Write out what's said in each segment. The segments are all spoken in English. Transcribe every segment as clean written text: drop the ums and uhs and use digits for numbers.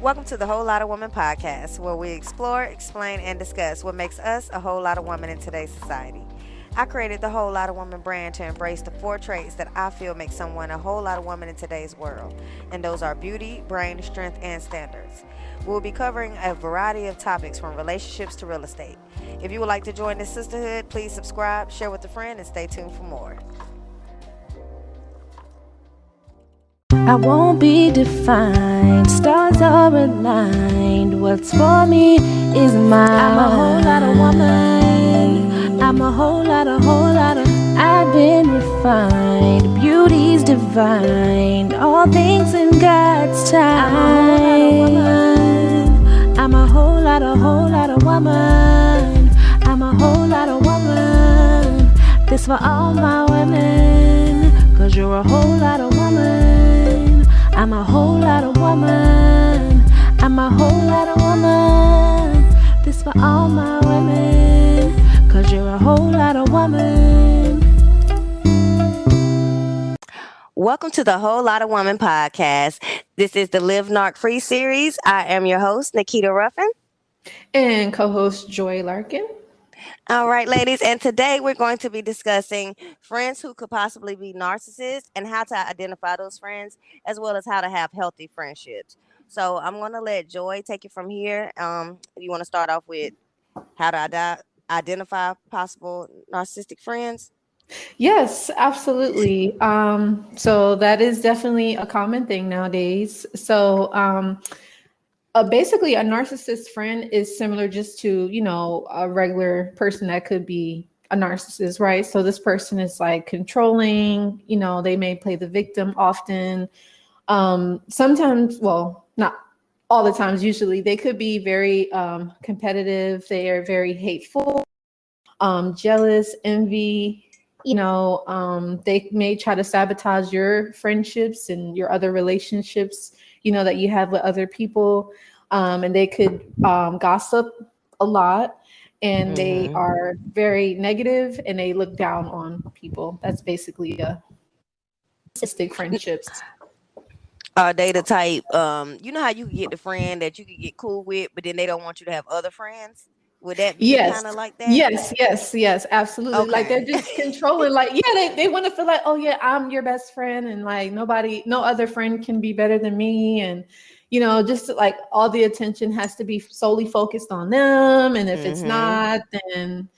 Welcome to the Whole Lotta Woman podcast, where we explore, explain, and discuss what makes us a whole lot of women in today's society. I created the Whole Lotta Woman brand to embrace the 4 traits that I feel make someone a whole lot of woman in today's world, and those are beauty, brain, strength, and standards. We'll be covering a variety of topics from relationships to real estate. If you would like to join this sisterhood, please subscribe, share with a friend, and stay tuned for more. I won't be defined, stars are aligned. What's for me is mine. I'm a whole lot of woman. I'm a whole lot of. I've been refined, beauty's divine. All things in God's time. I'm a whole lot of woman. I'm a whole lot of woman. This for all my women, 'cause you're a whole lot of woman. I'm a whole lot of woman. I'm a whole lot of woman. This for all my women, 'cause you're a whole lot of woman. Welcome to the Whole Lotta Woman podcast. This is the Live Narc Free series. I am your host, Nakita Ruffin. And co-host Joy Larkin. All right, ladies, and today we're going to be discussing friends who could possibly be narcissists and how to identify those friends, as well as how to have healthy friendships. So I'm going to let Joy take it from here. You want to start off with how to identify possible narcissistic friends? Yes, absolutely. So that is definitely a common thing nowadays. So basically, a narcissist friend is similar just to, a regular person that could be a narcissist, right? So this person is like controlling, they may play the victim often. Sometimes, well, not all the times, usually they could be very competitive. They are very hateful, jealous, envy. They may try to sabotage your friendships and your other relationships, that you have with other people. And they could gossip a lot, and they are very negative, and they look down on people. That's basically a narcissistic friendships. Are they the type, you know how you can get the friend that you can get cool with, but then they don't want you to have other friends? Would that be kind of like that? Yes, absolutely. Okay. Like they're just controlling, like, they want to feel like, oh yeah, I'm your best friend, and like no other friend can be better than me. And just like all the attention has to be solely focused on them. And if it's not, then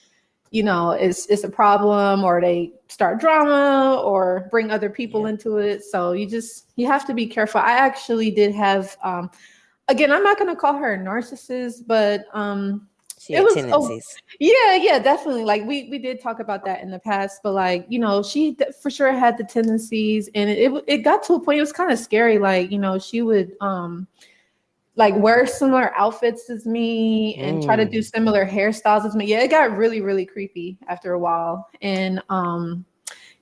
it's a problem, or they start drama or bring other people into it. So you have to be careful. I actually did have again, I'm not going to call her a narcissist, but she had tendencies. Yeah, definitely. Like we did talk about that in the past, but like, she for sure had the tendencies, and it got to a point, it was kind of scary. Like, she would like wear similar outfits as me and try to do similar hairstyles as me. Yeah, it got really, really creepy after a while. And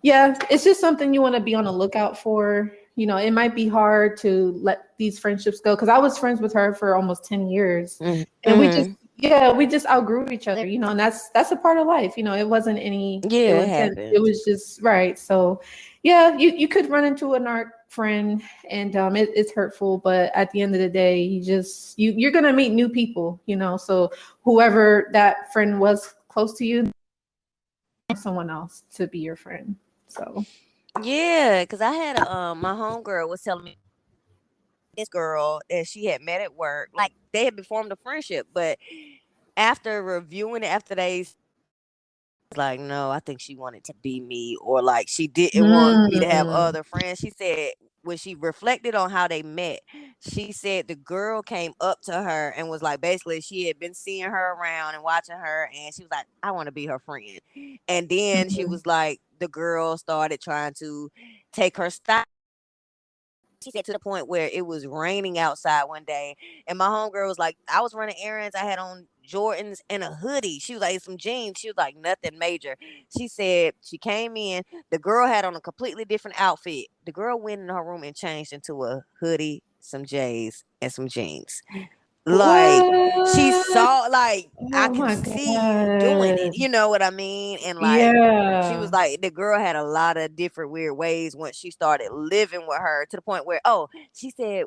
it's just something you want to be on the lookout for. It might be hard to let these friendships go, because I was friends with her for almost 10 years. And we just outgrew each other, and that's a part of life. It wasn't any it happened. It was just right. So you could run into a narc friend, and it's hurtful, but at the end of the day, you're gonna meet new people, so whoever that friend was close to you, someone else to be your friend. So because I had my homegirl was telling me this girl that she had met at work, like they had formed a friendship, but after reviewing it, after they like, no, I think she wanted to be me, or like she didn't want me to have other friends. She said when she reflected on how they met, she said the girl came up to her and was like, basically she had been seeing her around and watching her, and she was like, I want to be her friend. And then she was like, the girl started trying to take her style. She said to the point where it was raining outside one day, and my homegirl was like, I was running errands, I had on Jordans and a hoodie. She was like, some jeans. She was like, nothing major. She said she came in, the girl had on a completely different outfit. The girl went in her room and changed into a hoodie, some J's, and some jeans. Like, she saw, like, I can see you doing it. You know what I mean? And like, she was like, the girl had a lot of different weird ways once she started living with her, to the point where, she said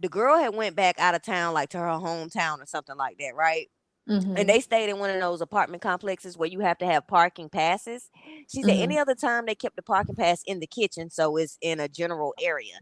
the girl had went back out of town, like to her hometown or something like that, right? And Mm-hmm. they stayed in one of those apartment complexes where you have to have parking passes. She said Mm-hmm. any other time they kept the parking pass in the kitchen, so it's in a general area.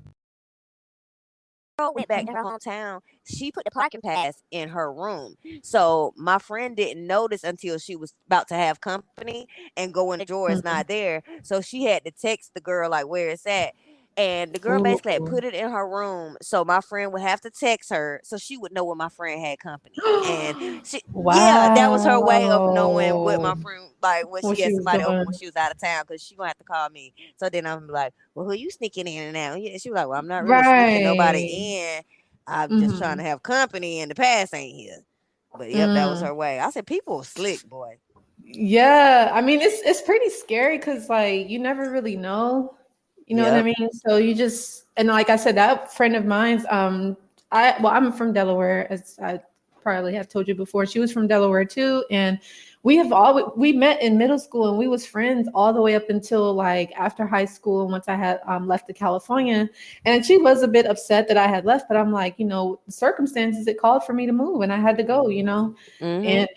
Girl went back to her hometown. She put the parking pass in her room. So my friend didn't notice until she was about to have company and go in the drawer. It's Mm-hmm. not there. So she had to text the girl like where it's at. And the girl basically had Ooh. put it in her room. So my friend would have to text her so she would know when my friend had company. And she, yeah, that was her way of knowing what Wow. my friend, like when What she she had was somebody over when doing. she was out of town, because she gonna have to call me. So then I'm like, well, who you sneaking in and out? Yeah, she was like, well, I'm not really sneaking nobody Right. in. I'm just trying Mm-hmm. to have company and the pass ain't here. But yep, that was Mm. her way. I said, people are slick, boy. Yeah. I mean, it's pretty scary because like you never really know. You know what I Yep. mean? So you just and like I said, that friend of mine's, I'm from Delaware, as I probably have told you before. She was from Delaware too, and we met in middle school and we was friends all the way up until like after high school. Once I had left to California, and she was a bit upset that I had left, but I'm like, circumstances, it called for me to move, and I had to go. Mm-hmm. And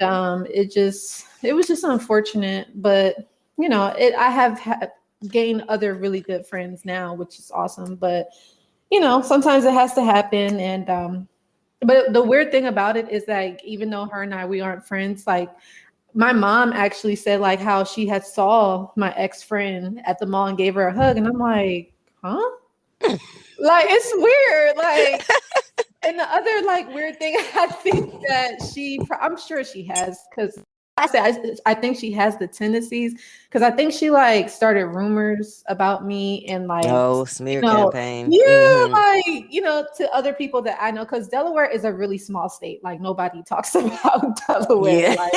it was just unfortunate, but I have had gain other really good friends now, which is awesome. But sometimes it has to happen. And but the weird thing about it is like even though her and we aren't friends, like my mom actually said like how she had saw my ex-friend at the mall and gave her a hug, and I'm like, huh? Like it's weird. Like, and the other like weird thing, I think that I'm sure she has, because I think she has the tendencies, because I think she like started rumors about me and like, Oh, you smear know, campaign. yeah, Mm-hmm. like, to other people that I know, because Delaware is a really small state. Like nobody talks about Delaware, Yeah. like.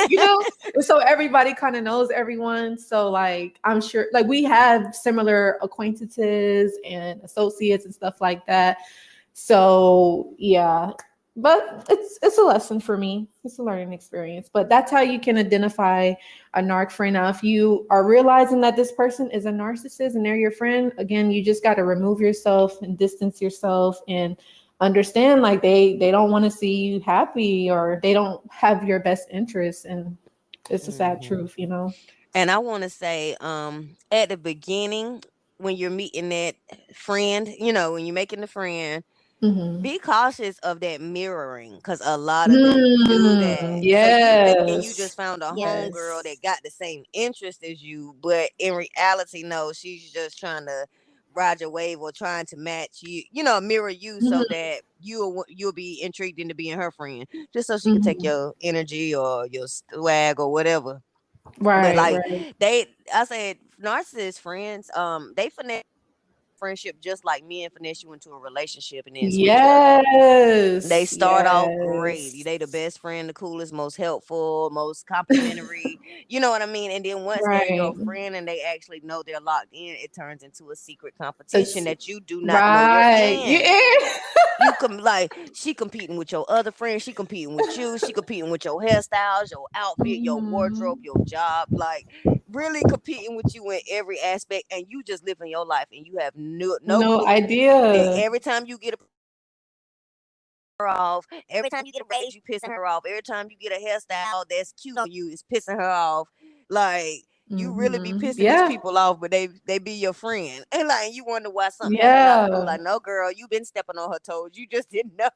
And so everybody kind of knows everyone. So like, I'm sure like we have similar acquaintances and associates and stuff like that. So yeah, but it's a lesson for me. It's a learning experience. But that's how you can identify a narc friend. Now, if you are realizing that this person is a narcissist and they're your friend, again, you just got to remove yourself and distance yourself and understand like they don't want to see you happy, or they don't have your best interests. And it's a sad Mm-hmm. truth. And I want to say, at the beginning, when you're meeting that friend, when you're making the friend, Hmm. be cautious of that mirroring, because a lot of them do that. So you thinking you just Yes. found a homegirl Yes. that got the same interest as you, but in reality, no, she's just trying to ride your wave or trying to match you, mirror you, so Mhm. that you'll be intrigued into being her friend, just so she can take Mhm. your energy or your swag or whatever. But Right, like right. I said, narcissist friends, they finesse friendship just like men finesse you into a relationship and then switch up. They Yes, start off great. yes. They the best friend, the coolest, most helpful, most complimentary. You know what I mean? And then once they're Right. your friend and they actually know they're locked in, it turns into a secret competition It's that you do not know you're right. in. Yeah. You can like she competing with your other friends, she competing with you, she competing with your hairstyles, your outfit, your wardrobe, Mhm. your job, like really competing with you in every aspect, and you just living your life and you have no No clue that idea. every time you get her off, every time you get a raise, you pissing her off. Every time you get a hairstyle that's cute on you, it's pissing her off. Like you really be Mhm. pissing these Yeah. people off, but they be your friend, and like you wonder why something coming out the blue. Yeah. Like, no, girl, you been stepping on her toes. You just didn't know.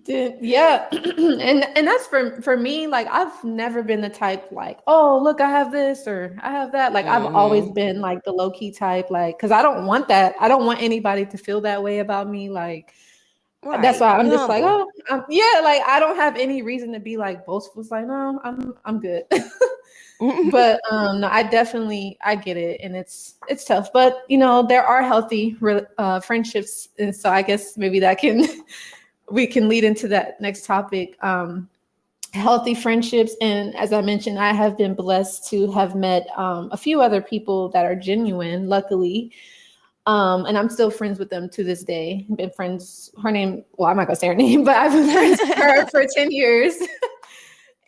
Yeah. And that's for me, like I've never been the type like, oh, look, I have this or I have that. Like I've always Mm-hmm. been like the low key type, like because I don't want that. I don't want anybody to feel that way about me. Like that's Right. why Be I'm just like, humble. oh, yeah, like I don't have any reason to be like boastful. It's like, no, I'm good. But no, I get it, and it's tough. But there are healthy friendships, and so I guess maybe that can we can lead into that next topic. Healthy friendships, and as I mentioned, I have been blessed to have met a few other people that are genuine, luckily. And I'm still friends with them to this day. Been friends. Her name, well, I'm not gonna say her name, but I've been friends with her for 10 years.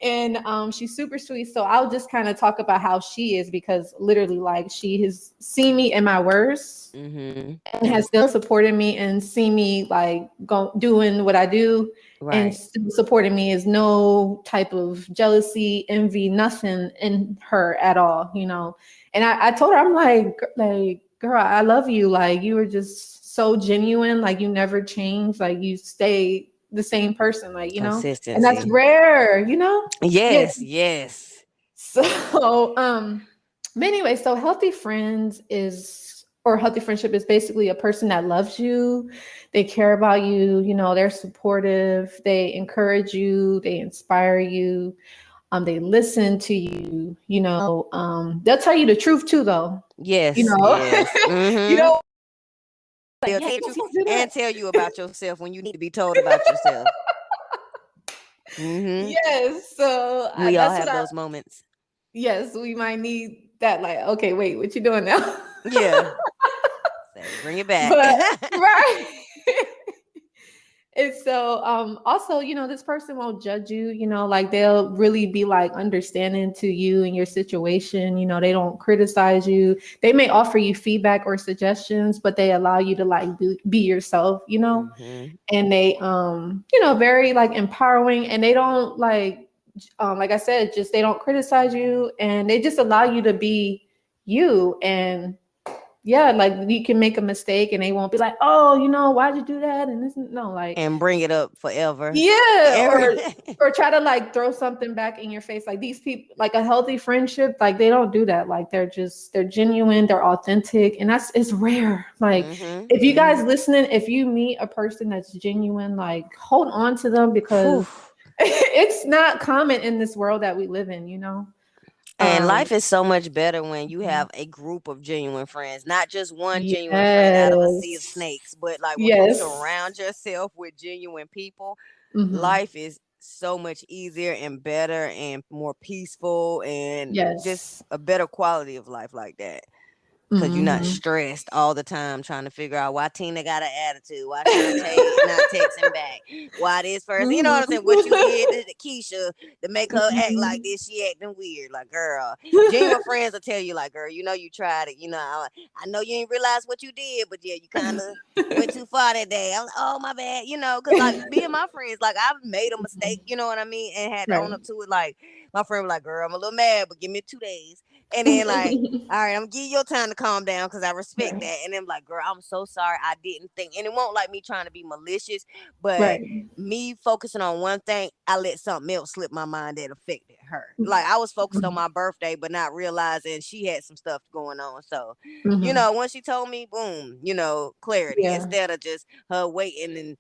And she's super sweet. So I'll just kind of talk about how she is, because literally, like, she has seen me in my worst Mm-hmm. and has still supported me and seen me like doing what I do, and Right. still supporting me. Is no type of jealousy, envy, nothing in her at all, you know. And I told her, I'm like, girl, I love you. Like, you were just so genuine. Like, you never changed. Like, you stay the same person, like, you know, and that's Consistency. rare, you know? Yeah. Yes, yes. So, but anyway, so healthy friends is, or healthy friendship is basically a person that loves you, they care about you, you know, they're supportive, they encourage you, they inspire you, they listen to you, you know, they'll tell you the truth too, though, you Yes, know, yes. you Mm-hmm. know, like, They'll yeah, tell you the yes, truth yes, do that. and tell you about yourself when you need to be told about yourself. Mm-hmm. Yes, so We all that's what have I, those moments. yes, we might need that. Like, okay, wait, what you doing now? Yeah. Say, bring it back. But right. And so also, you know, this person won't judge you, you know, like, they'll really be like understanding to you and your situation, you know, they don't criticize you. They may offer you feedback or suggestions, but they allow you to like be yourself, you know. Mm-hmm. And they you know, very like empowering, and they don't like I said, just they don't criticize you, and they just allow you to be you. And yeah, like, you can make a mistake and they won't be like, oh, you know, why'd you do that? And this, no, like, And bring it up forever. yeah, Every or try to like throw something back in your face. Like, these people, like, a healthy friendship, like, they don't do that. Like, they're genuine, they're authentic, and it's rare. Like, mm-hmm. if you guys Mm-hmm. listening, if you meet a person that's genuine, like, hold on to them, Whew. because it's not common in this world that we live in, you know. And Um, life is so much better when you have a group of genuine friends, not just one genuine friend out of a sea of yes, snakes, but like when you yes. surround yourself with genuine people, Hmm. life is so much easier and better and more peaceful and just Yes. a better quality of life like that. Cause you're not Hmm. stressed all the time trying to figure out why Tina got an attitude, why Shontel not texting back, why this person, you know what I'm saying? What you did to Keisha to make her act like this? She acting weird, like girl. Genuine friends will tell you, like girl, you know you tried it. You know, I know you didn't realize what you did, but yeah, you kind of went too far that day. I'm like, oh my bad, you know, cause like being my friends, like I've made a mistake, you know what I mean, and had to own Right. up to it. Like my friend was like, girl, I'm a little mad, but give me 2 days, and then like all right, I'm gonna give you your time to calm down because I respect Right. that. And then like, girl, I'm so sorry. I didn't think, and it won't like me trying to be malicious, but Right. me focusing on one thing, I let something else slip my mind that affected her. Like I was focused on my birthday, but not realizing she had some stuff going on. So, you Hmm. know, when she told me, boom, you know, clarity Yeah. instead of just her waiting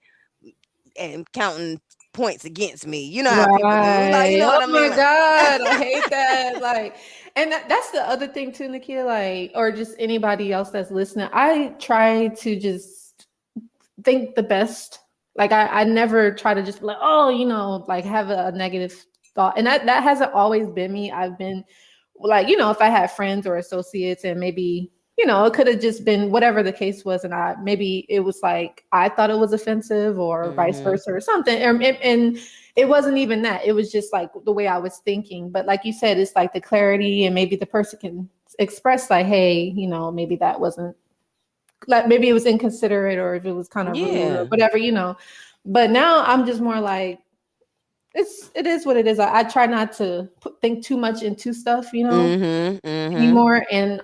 and counting points against me. You know how people do. Like, you Right. know Oh what I mean? my Like, God. I hate that. Like, and that's the other thing too, Nakita, like, or just anybody else that's listening. I try to just think the best. Like, I never try to just be like, oh, you know, like, have a negative thought. And that hasn't always been me. I've been like, you know, if I had friends or associates, and maybe, you know, it could have just been whatever the case was, and I maybe it was like I thought it was offensive, or vice mm-hmm. versa, or something. And it wasn't even that. It was just like the way I was thinking. But like you said, it's like the clarity, and maybe the person can express like, hey, you know, maybe that wasn't, like, maybe it was inconsiderate, or if it was kind of rude or Yeah. whatever, you know. But now I'm just more like, it is what it is. I try not to think too much into stuff, you know, Mm-hmm. Mm-hmm. anymore. And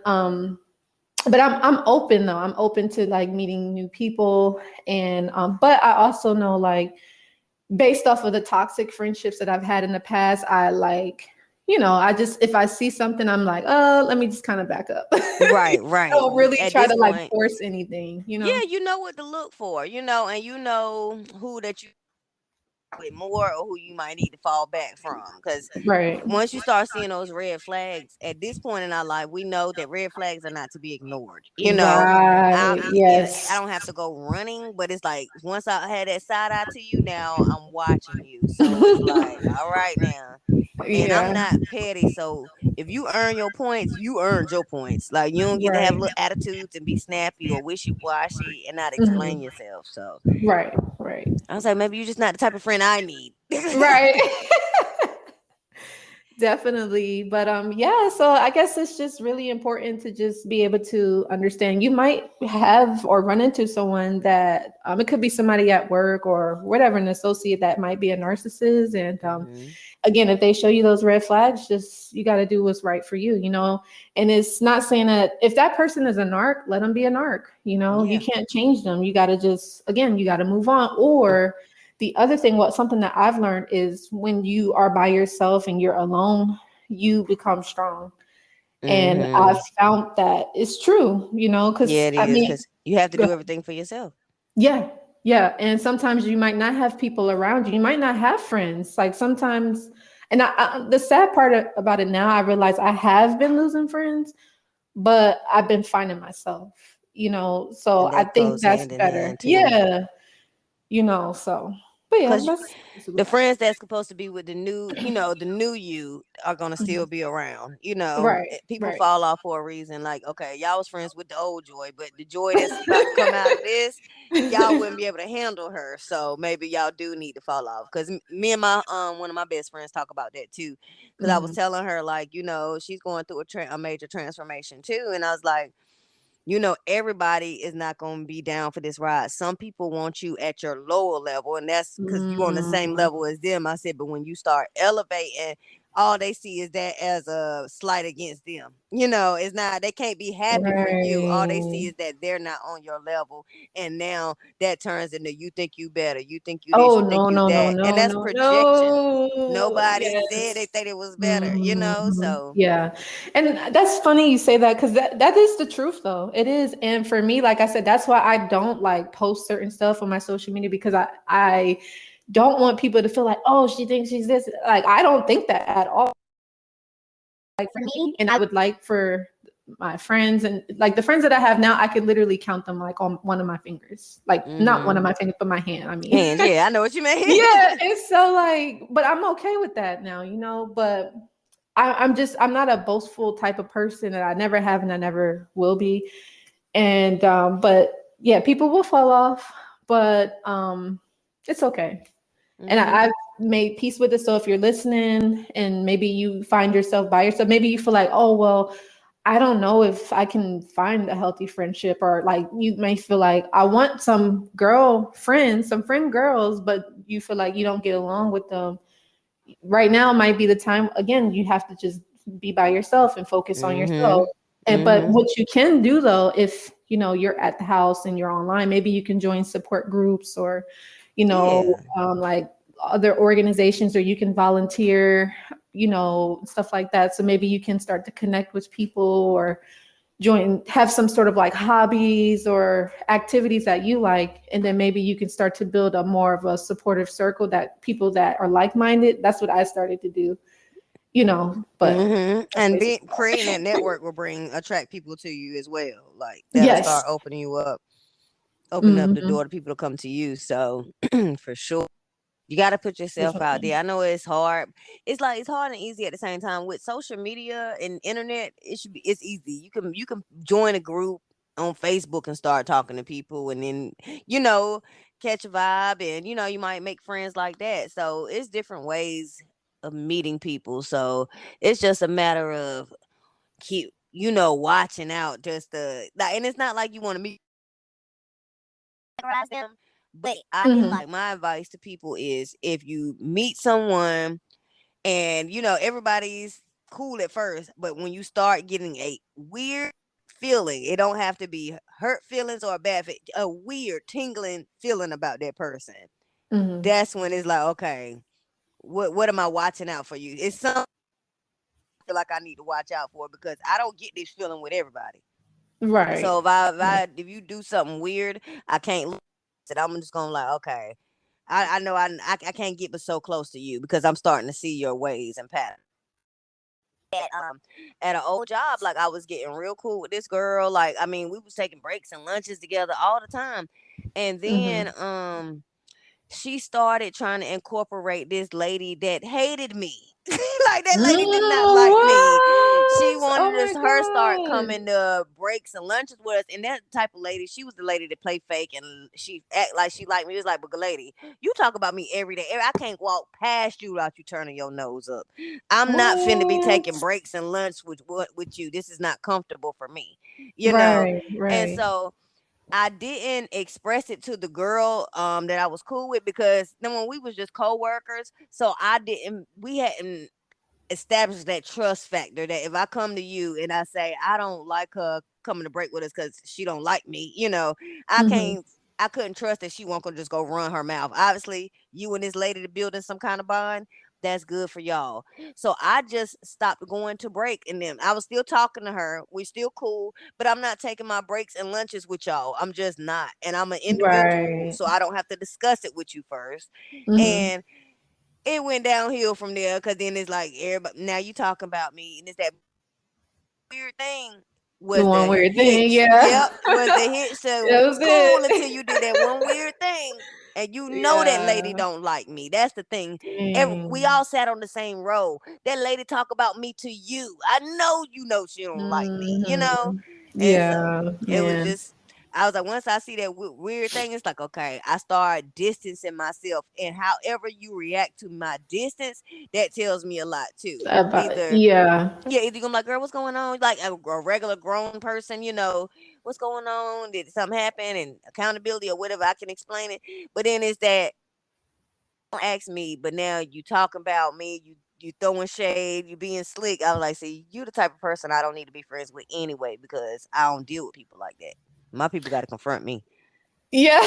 but I'm open though. I'm open to like meeting new people. And but I also know, like, based off of the toxic friendships that I've had in the past, I like, you know, I just, if I see something, I'm like, let me just kind of back up. Right, I right. don't really At try this to like point, force anything, you yeah, know. you know what to look for, you know, and you know who that you with more or who you might need to fall back from. Because Right. once you start seeing those red flags, at this point in our life, we know that red flags are not to be ignored. You know, Right. I Yes. don't have to go running, but it's like once I had that side eye to you, now I'm watching you. So it's like, all right now. And I'm Yeah. not petty, so if you earn your points, you earned your points. Like you don't get to have Right. little attitudes and be snappy or wishy washy and not explain Mhm. yourself. So Right. Right. I was like, maybe you're just not the type of friend I need. Right. Definitely. But yeah, so I guess it's just really important to just be able to understand. You might have or run into someone that it could be somebody at work or whatever, an associate that might be a narcissist. And Mm-hmm. again, if they show you those red flags, just you got to do what's right for you, you know. And it's not saying that if that person is a narc, let them be a narc. You know, you Yeah. can't change them. You got to just, again, you got to move on. Or the other thing, what something that I've learned is when you are by yourself and you're alone, you become strong. And I've Mm-hmm. found that it's true, you know, Yeah, because it I is mean, because you have to go do ahead. everything for yourself. Yeah, yeah. And sometimes you might not have people around you. You might not have friends. Like sometimes, and the sad part about it now, I realize I have been losing friends, but I've been finding myself, you know. So And I that think goes that's hand in better. hand too. Yeah, you know. So, but yeah, Because that's basically the what I friends that's supposed to be with the new, the new you are gonna still Mhm. be around. Right, People right. fall off for a reason. Like, okay, y'all was friends with the old Joy, but the Joy that's about to come out of this, y'all wouldn't be able to handle her. So maybe y'all do need to fall off. Because me and my one of my best friends talk about that too. Because I was Mhm. telling her like, she's going through a major transformation too, and I was like, everybody is not going to be down for this ride. Some people want you at your lower level, and that's because you on the same Mm, level as them. I said, but when you start elevating, all they see is that as a slight against them. It's not, they can't be happy for you. All they see right. is that they're not on your level. And now that turns into you think you better, you think you this, Oh you think no, you no, no, that. And no, that's no, projection. no. Nobody said they Yes. think it was better. Mhm. So, Yeah. And that's funny you say that because that is the truth though. It is. And for me, like I said, that's why I don't like post certain stuff on my social media because I don't want people to feel like, oh, she thinks she's this. Like I don't think that at all. Like for me, and I would like for my friends and like the friends that I have now, I could literally count them like on one of my fingers. Like not one mm-hmm. of my fingers, but my hand. I mean. Hands, yeah, I know what you mean. Yeah, it's so like, but I'm okay with that now, you know. But I'm not a boastful type of person, and I never have, and I never will be. And but yeah, people will fall off, but it's okay. And Mhm. I've made peace with it. So if you're listening, and maybe you find yourself by yourself, maybe you feel like, oh well, I don't know if I can find a healthy friendship, or like you may feel like I want some girl friends, some friend girls, but you feel like you don't get along with them. Right now might be the time again, you have to just be by yourself and focus on yourself. Mhm. And but Mhm. what you can do though, if you know you're at the house and you're online, maybe you can join support groups or, Yeah. like other organizations, or you can volunteer, stuff like that. So maybe you can start to connect with people or have some sort of like hobbies or activities that you like, and then maybe you can start to build a more of a supportive circle, that people that are like-minded. That's what I started to do, but Mhm. that's And basically being creating that network will attract people to you as well. Like that'll yes. start opening you up, opening up the Hmm. door to people to come to you. So for sure. You got to put yourself out Definitely. there. I know it's hard. It's like it's hard and easy at the same time. With social media and internet, it's easy. You can join a group on Facebook and start talking to people, and then you know catch a vibe, and you might make friends like that. So it's different ways of meeting people. So it's just a matter of keep watching out. Just like, and it's not like you want to meet them. But I feel Hmm. like my advice to people is if you meet someone and everybody's cool at first, but when you start getting a weird feeling, it don't have to be hurt feelings or a a weird tingling feeling about that person. Hmm. That's when it's like, okay, what am I watching out for you? It's something I feel like I need to watch out for because I don't get this feeling with everybody. Right. So if I if Right. I if you do something weird, I can't look at it. I'm just gonna like, okay. I know I can't get but so close to you because I'm starting to see your ways and patterns. At an old job, like I was getting real cool with this girl. Like, I mean, we was taking breaks and lunches together all the time. And Hmm. then she started trying to incorporate this lady that hated me. Like that lady did not like me. What? She What? wanted Oh us my her start god. coming to breaks and lunches with us, and that type of lady, she was the lady that play fake and she act like she liked me. It was like, but lady, you talk about me every day. I can't walk past you without you turning your nose up. I'm not finna be taking What? breaks and lunch with you. This is not comfortable for me, you know. Right, And right. so I didn't express it to the girl that I was cool with, because then when we was just co-workers, so we hadn't establish that trust factor, that if I come to you and I say I don't like her coming to break with us because she don't like me, I Hmm. can't I couldn't trust that she won't gonna just go run her mouth. Obviously, you and this lady to building some kind of bond. That's good for y'all. So I just stopped going to break, and then I was still talking to her. We still cool, but I'm not taking my breaks and lunches with y'all. I'm just not. And I'm an individual, Right. so I don't have to discuss it with you first. Hmm. And it went downhill from there, because then it's like everybody, now you talking about me, and it's that weird thing The was one the weird thing, hitch. yeah. Yep, was the hitch. So we That was was cool until it. you did that one weird thing. And you know that lady Yeah. don't like me. That's the thing. We Dang. all sat on the same row. That lady talk about me to you. I know she don't like me, Hmm. And so Yeah, it was man. just, I was like, once I see that weird thing, it's like, okay, I start distancing myself. And however you react to my distance, that tells me a lot too. About Either yeah. Yeah, either you're gonna be like, girl, what's going on? Like a regular grown person, what's going on? Did something happen? And accountability or whatever, I can explain it. But then it's that, don't ask me, but now you talking about me, you throwing shade, you being slick. I was like, see, you the type of person I don't need to be friends with anyway, because I don't deal with people like that. My people got to confront me. Yeah.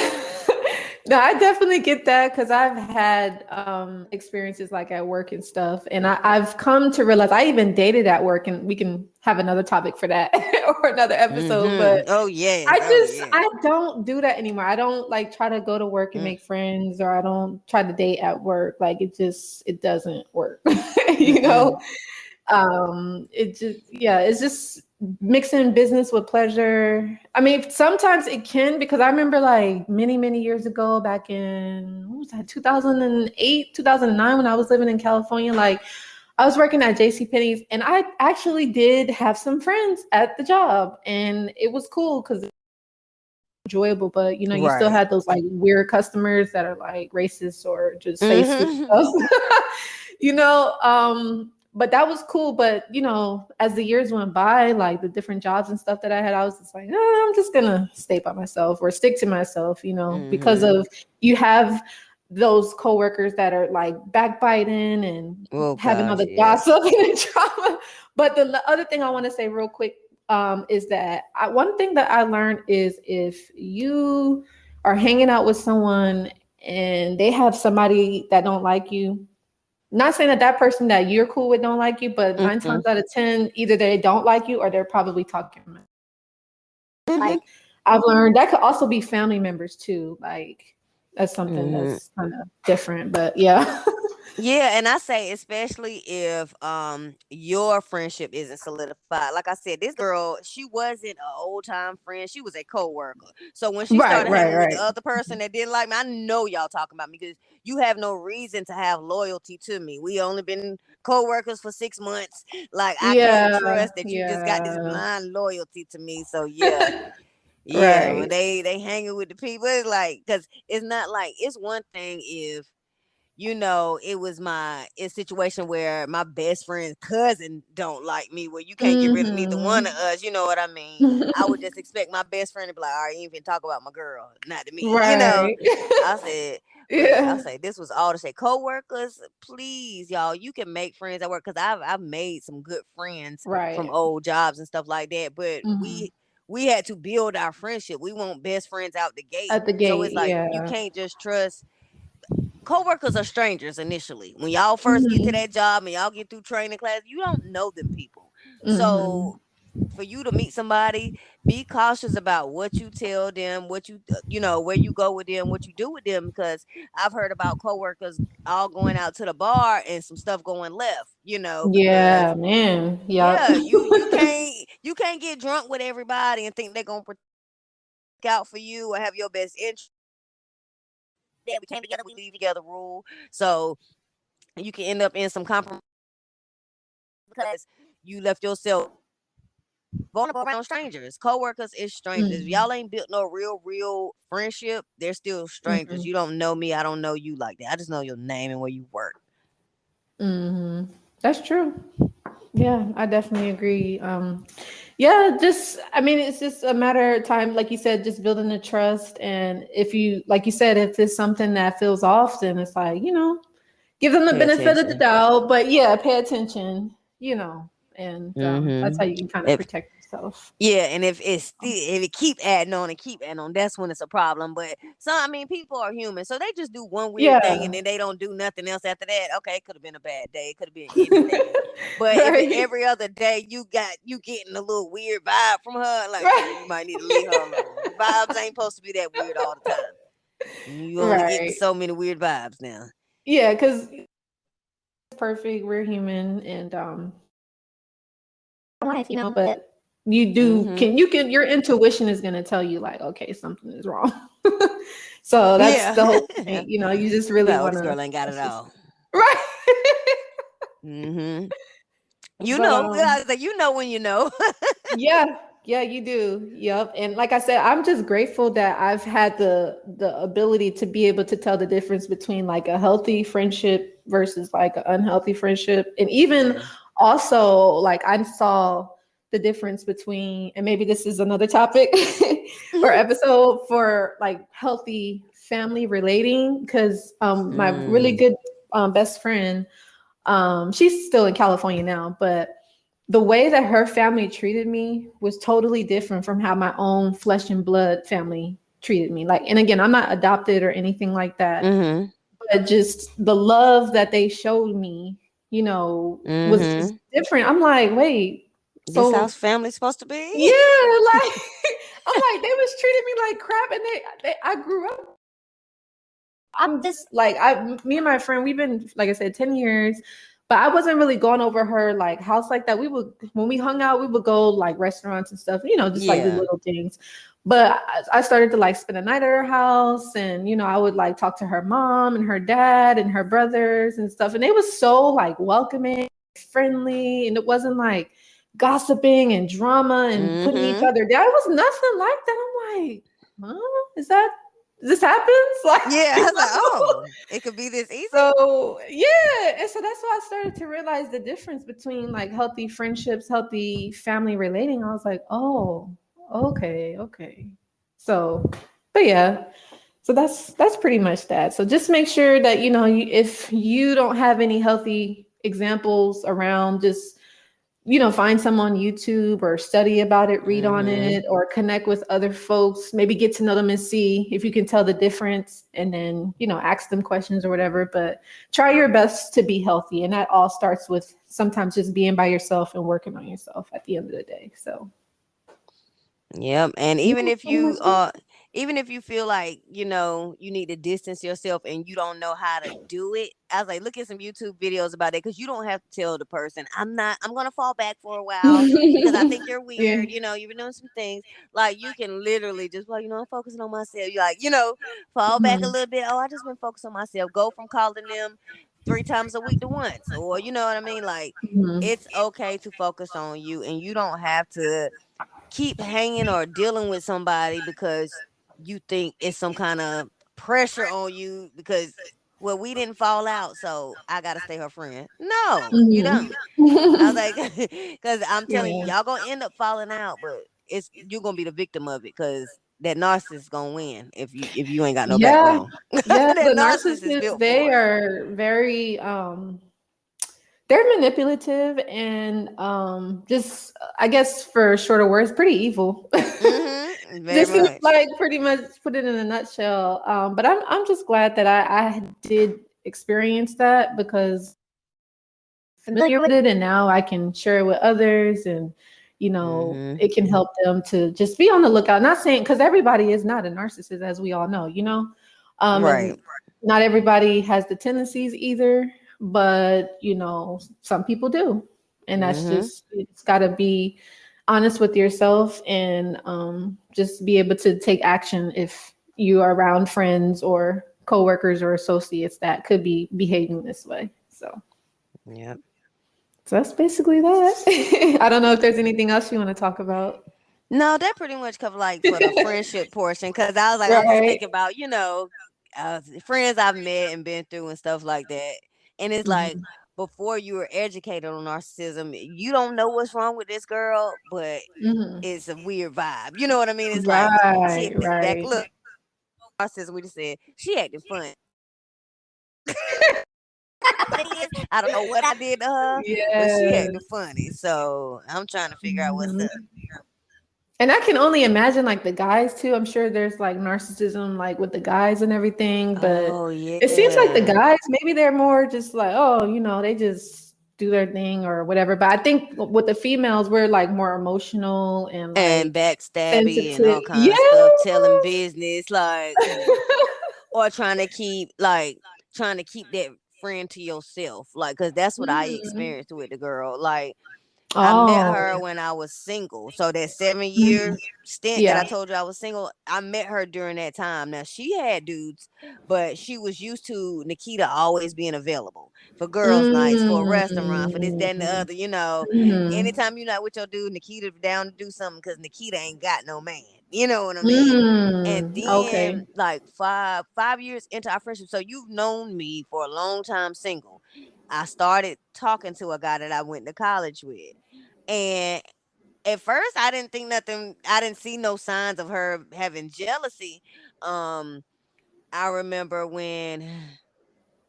No, I definitely get that because I've had experiences like at work and stuff. And I've come to realize I even dated at work, and we can have another topic for that or another episode. But Oh yes, oh yes. I don't do that anymore. I don't like try to go to work and Mm, make friends, or I don't try to date at work. Like it doesn't work, you mm-mm. know? It just, yeah, it's just mixing business with pleasure. I mean, sometimes it can, because I remember like many years ago, back in, what was that, 2008, 2009, when I was living in California, like I was working at JC Penney's, and I actually did have some friends at the job, and it was cool because enjoyable. But you still Right. had those like weird customers that are like racist or just say stupid Hmm. stuff. But that was cool. But as the years went by, like the different jobs and stuff that I had, I was just like, I'm just gonna stay by myself or stick to myself, because Hmm. of, you have those coworkers that are like backbiting and Oh having all gosh, the yes. gossip and drama. But the other thing I want to say real quick, is that one thing that I learned is, if you are hanging out with someone and they have somebody that don't like you, not saying that that person that you're cool with don't like you, but nine Mm-mm. times out of 10, either they don't like you or they're probably talking about. Like, I've learned that could also be family members too. Like, that's something Hmm. that's kind of different, but yeah. Yeah, and I say especially if your friendship isn't solidified. Like I said, this girl, she wasn't an old time friend. She was a coworker. So when she Right, started right, hanging with the right. other person that didn't like me, I know y'all talking about me, because you have no reason to have loyalty to me. We only been coworkers for 6 months. Like, I can't Yeah, trust that you just got this yeah. blind loyalty to me. So yeah. Yeah, when Right. they hanging with the people, it's like, because it's not like, it's one thing if it was a situation where my best friend's cousin don't like me, where you can't get rid of neither one of Hmm. us. You know what I mean? I would just expect my best friend to be like, all right, you ain't finna talk about my girl, not to me. Right. I said, but I Yeah. say this was all to say, co-workers, please, y'all, you can make friends at work, because I've made some good friends from Right. old jobs and stuff like that. But Hmm. we had to build our friendship. We want best friends out the gate. At the So it's gate, like you yeah. can't just trust. Coworkers are strangers initially. When y'all first get to Hmm. that job and y'all get through training class, you don't know them people. Hmm. So for you to meet somebody, be cautious about what you tell them, what where you go with them, what you do with them, because I've heard about coworkers all going out to the bar and some stuff going left, Yeah, because man. Yep. yeah, you can't get drunk with everybody and think they're gonna out for you or have your best interest. Yeah, we came together, we leave together rule. So you can end up in some compromise, because you left yourself vulnerable around strangers. Coworkers is strangers. If Mm-hmm. y'all ain't built no real friendship, they're still strangers. Mm-hmm. You don't know me, I don't know you like that. I just know your name and where you work. Mm-hmm. That's true. Yeah, I definitely agree. Yeah, just I mean, it's just a matter of time, like you said, just building the trust. And if you, like you said, if it's something that feels off, then it's like, give them the Pay benefit of the attention. doubt. But yeah, pay attention, and that's how Mm-hmm. you can kind of If protect yourself. Yeah, and if it keep adding on and keep adding on, that's when it's a problem. But I mean, people are human, so they just do one weird thing and Yeah. then they don't do nothing else after that. Okay, it could have been a bad day, it could have been anything. But if it Right. every other day you getting a little weird vibe from her, like you Right. might need to leave her alone. Vibes ain't supposed to be that weird all the time. You only getting Right. so many weird vibes now. Yeah, because it's perfect. We're human, and life, but you do Mm-hmm. your intuition is going to tell you like, okay, something is wrong. So that's Yeah. the whole thing. You just You really like, oh, want this to girl ain't got it assist. all. Right. Mm-hmm. But I was like, when you know. yeah, yeah, you do. Yep. And like I said, I'm just grateful that I've had the ability to be able to tell the difference between like a healthy friendship versus like an unhealthy friendship. And even Yeah. also like I saw the difference between, and maybe this is another topic or episode for like healthy family relating, because my really Mm. good best friend, she's still in California now, but the way that her family treated me was totally different from how my own flesh and blood family treated me. Like, and again, I'm not adopted or anything like that, Mhm. but just the love that they showed me, was just Mhm. different. I'm like, wait, This house so family supposed to be? yeah, like I'm like, they was treating me like crap, and I grew up. I'm just like me and my friend, we've been, like I said, 10 years, but I wasn't really going over her like house like that. We would, when we hung out, we would go like restaurants and stuff, just like the Yeah. little things. But I started to like spend a night at her house, and I would like talk to her mom and her dad and her brothers and stuff. And they was so like welcoming, friendly, and it wasn't like gossiping and drama and putting each Mhm. other down. It was nothing like that. I'm like, Mom, is that this happens? Like, Yeah, I was like, "Oh, it could be this easy?" so yeah. And so that's why I started to realize the difference between like healthy friendships, healthy family relating. I was like, oh, okay. So, but yeah. So that's pretty much that. So just make sure that if you don't have any healthy examples around, just find some on YouTube or study about it, read on Mhm. it, or connect with other folks, maybe get to know them and see if you can tell the difference, and then, ask them questions or whatever. But try your best to be healthy. And that all starts with sometimes just being by yourself and working on yourself at the end of the day. So, Yep, and yeah, pretty much it. even if you feel like, you need to distance yourself and you don't know how to do it, I was like, look at some YouTube videos about it, because you don't have to tell the person, I'm gonna fall back for a while because I think you're Yeah. weird, you've been doing some things. Like, you can literally just, well, I'm focusing on myself. You like, fall back a Mhm. little bit. Oh, I just been focused on myself. Go from calling them 3 times a week to once, or you know what I mean? Like, Mhm. it's okay to focus on you, and you don't have to keep hanging or dealing with somebody because you think it's some kind of pressure on you because, well, we didn't fall out, so I gotta stay her friend. No, you Mhm. don't. I was like, because I'm telling you, Yeah. y'all gonna end up falling out, but you're gonna be the victim of it because that narcissist gonna win if you ain't got no Yeah. backbone. Yeah. That The narcissist is narcissists, built they for it. are very they're manipulative and just I guess for shorter words, pretty evil. Mm-hmm. Very Just to much. like pretty much put it in a nutshell. But I'm just glad that I did experience that, because familiar with it, and now I can share it with others, and Mm-hmm. it can help them to just be on the lookout. Not saying, because everybody is not a narcissist, as we all know, Right. and not everybody has the tendencies either, but some people do, and that's Mm-hmm. just, it's got to be honest with yourself, and just be able to take action if you are around friends or coworkers or associates that could be behaving this way. So. Yep. So that's basically that. I don't know if there's anything else you want to talk about. No, that pretty much cover like for the friendship portion. Cause I was like, I'm just Right. thinking about, friends I've met and been through and stuff like that. And it's like Mhm. before you were educated on narcissism, you don't know what's wrong with this girl, but Mhm. it's a weird vibe. You know what I mean? It's like she Right, acting back. right. Look, narcissism. We just said she acting fun. What it is, I don't know what I did to her, but she acting Yes. funny. So I'm trying to figure out what's Mhm. up. And I can only imagine like the guys too. I'm sure there's like narcissism like with the guys and everything, but Oh it seems like the yeah. guys maybe they're more just like, oh, they just do their thing or whatever. But I think with the females, we're like more emotional and And like backstabby and sensitive. all kind of stuff, telling Yes. business, like, or trying to keep that friend to yourself, like, cause that's what I Mm. experienced with the girl. Like, I met Oh. her when I was single. So that 7 year Mhm. stint that Yeah. I told you I was single, I met her during that time. Now she had dudes, but she was used to Nakita always being available for girls' nights, for a restaurant, for this, that, and the Mm. other. Mhm. Anytime you're not with your dude, Nakita down to do something because Nakita ain't got no man. You know what I mean? And Okay. then like five years into our friendship, so you've known me for a long time single. I started talking to a guy that I went to college with. And at first I didn't think nothing, I didn't see no signs of her having jealousy. Um I remember when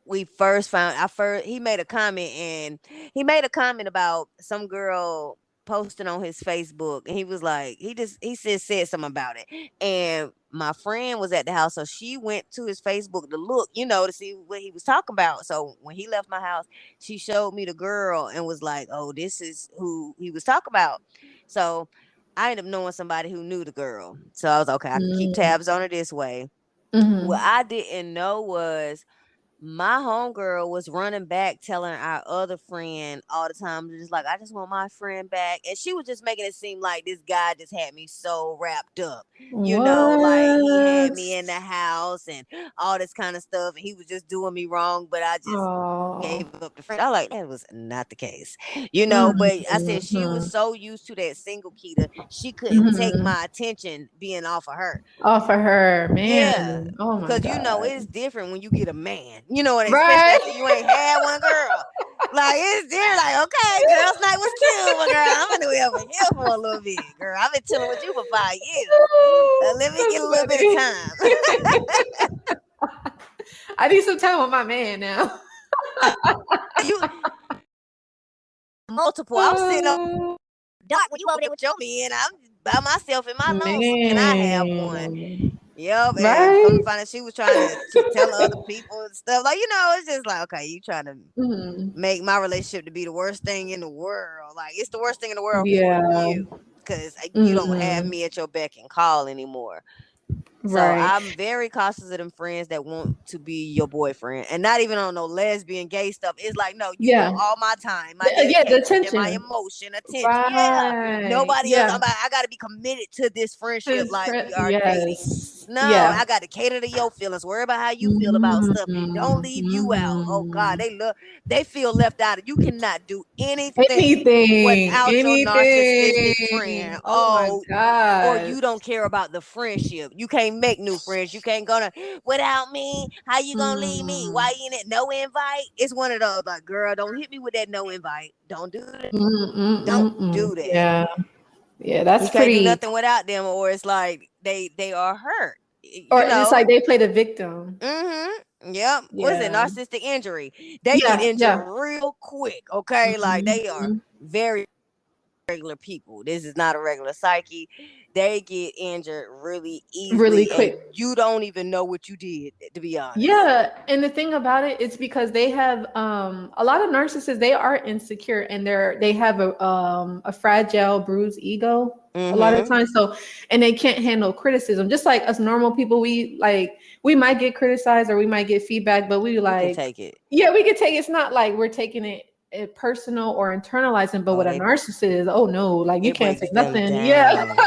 we first found I first he made a comment, and he made a comment about some girl posting on his Facebook, and he was like, he just said something about it. And my friend was at the house, so she went to his Facebook to look, to see what he was talking about. So when he left my house, she showed me the girl and was like, oh, this is who he was talking about. So I ended up knowing somebody who knew the girl. So I was okay, I can keep Mm. tabs on her this way. What Mhm. I didn't know was my homegirl was running back telling our other friend all the time, just like, I just want my friend back. And she was just making it seem like this guy just had me so wrapped up. Like he had What? me in the house and all this kind of stuff. And he was just doing me wrong, but I just Oh. gave up the friend. I like that was not the case, but I said she was Mhm. so used to that single Keita, she couldn't take Mhm. my attention being off of her. Oh, for her, Yeah, man. Oh my because god. it's different when you get a man. And especially Right. after you ain't had one girl. Like it's different. Like, okay, girls' night was cute, but girl, I'm gonna be over here for a little bit. Girl, I've been chilling with you for 5 years. Let me get a That's little bit of funny. time. I need some time with my man now. You multiple. I'm sitting on Oh, dock when you over there with your man. I'm by myself in my lonesome. Can I have one? man. Yep, and come Right? to find out she was trying to tell other people and stuff. Like, it's just like, okay, you trying to Mhm. make my relationship to be the worst thing in the world. Like, it's the worst thing in the world for Yeah. you because you don't have Mhm. me at your beck and call anymore. So Right. I'm very cautious of them friends that want to be your boyfriend, and not even on no lesbian gay stuff. It's like, no, you Yeah. want all my time, my Yeah, the dedication, my attention. emotion, attention. Yeah, Right. nobody else. Yeah. I got to be committed to this friendship His like friend. we are dating. Yes. No, Yeah. I got to cater to your feelings. Worry about how you feel about Mhm. stuff. Don't leave you out. Oh God, Mhm. they feel left out. You cannot do anything Anything. without your narcissistic friend. Anything. Oh my Oh, or god. you don't care about the friendship. You can't make new friends. You can't go to without me. How you gonna leave me? Mm. Why you in it? No invite. It's one of those like, girl, don't hit me with that no invite. Don't do that. Mm, mm, Don't mm, mm. do that. Yeah. Yeah, You that's can't do pretty. nothing without them, or it's like they are hurt. Or it's like they play the victim. Yep. What's it? Yeah. Narcissistic injury. They get Yeah, injured yeah. real quick. Okay, like they are Mhm. very regular people. This is not a regular psyche. They get injured really Really easily, and quick. you don't even know what you did, to be honest. Yeah, and the thing about it is because they have a lot of narcissists, they are insecure and they have a fragile bruised ego a lot of Mm-hmm. times. So and they can't handle criticism. Just like us normal people, we might get criticized or we might get feedback, but we We can like, take it. yeah, we can take it's not like we're taking it personal or internalizing, but Oh, with a narcissist, oh no, like you it can't breaks say them nothing. Yeah. down.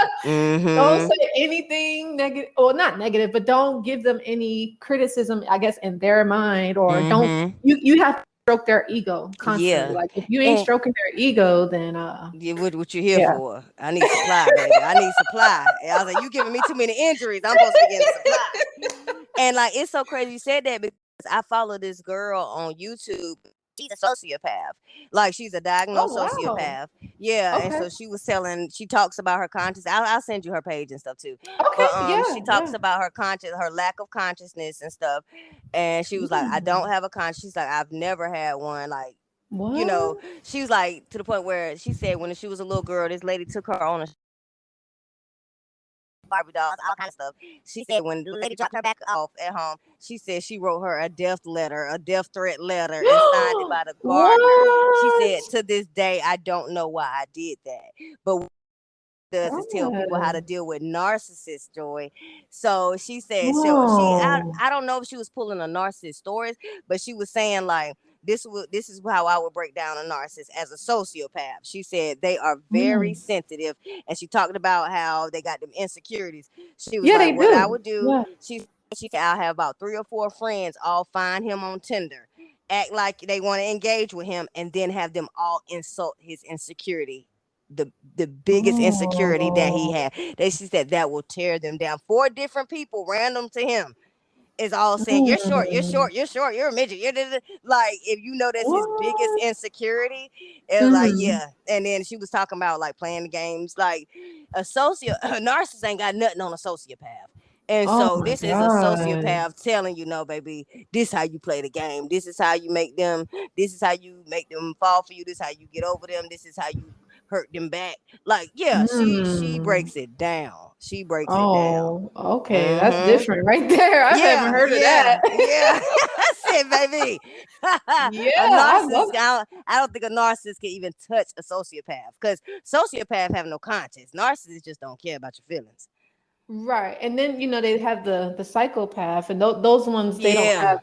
Don't Mm-hmm. say anything negative, or not negative, but don't give them any criticism, I guess, in their mind, or don't Mm-hmm. you have stroke their ego constantly. Yeah. Like if you ain't And stroking their ego, then yeah, what you here yeah. for? I need supply, baby. I need supply. And I was like, you giving me too many injuries. I'm supposed to be getting supply. And like, it's so crazy you said that because I follow this girl on YouTube. She's a sociopath. Like, she's a Oh diagnosed wow. sociopath. Yeah. And Okay. so she talks about her conscious. I'll send you her page and stuff too. Okay. But she Yeah. talks Yeah. about her lack of consciousness and stuff. And she was like, I don't Mm. have a conscience. She's like, I've never had one. Like, What? she was like to the point where she said when she was a little girl, this lady took her on a Barbie dolls, all kind of stuff. She said when the lady dropped her back off at home, she said she wrote her a death letter, a death threat letter, and signed it by the gardener. She What? said to this day, I don't know why I did that, but what it does is tell people how to God. deal with narcissists, Joy. So she said Whoa. I don't know if she was pulling a narcissist stories, but she was saying like this is how I would break down a narcissist as a sociopath. She said they are very Mm. sensitive, and she talked about how they got them insecurities. She was Yeah, like, they what I do. would do, Yeah. she said I'll have about 3 or 4 friends all find him on Tinder, act like they want to engage with him, and then have them all insult his insecurity, the biggest insecurity that he Oh. had. She said that will tear them down. 4 different people random to him is all saying you're short, you're Mm. short, you're short, you're a midget, like if you know that's his biggest What? insecurity. It was like, Mhm. yeah. And then she was talking about like playing the games, like a narcissist ain't got nothing on a sociopath. And Oh so my this is a God. sociopath telling you, no, baby, this how you play the game. This is how you make them fall for you. This is how you get over them. This is how you hurt them back. Like, yeah, she Mm. breaks it down. She breaks it down. Oh, okay. That's Mm-hmm. different right there. I haven't Yeah, heard of yeah, that. yeah. I said, baby, Yeah, a I narcissist. love. I don't think a narcissist can even touch a sociopath because sociopaths have no conscience. Narcissists just don't care about your feelings. Right. And then, they have the psychopath, and those ones, they don't Yeah. have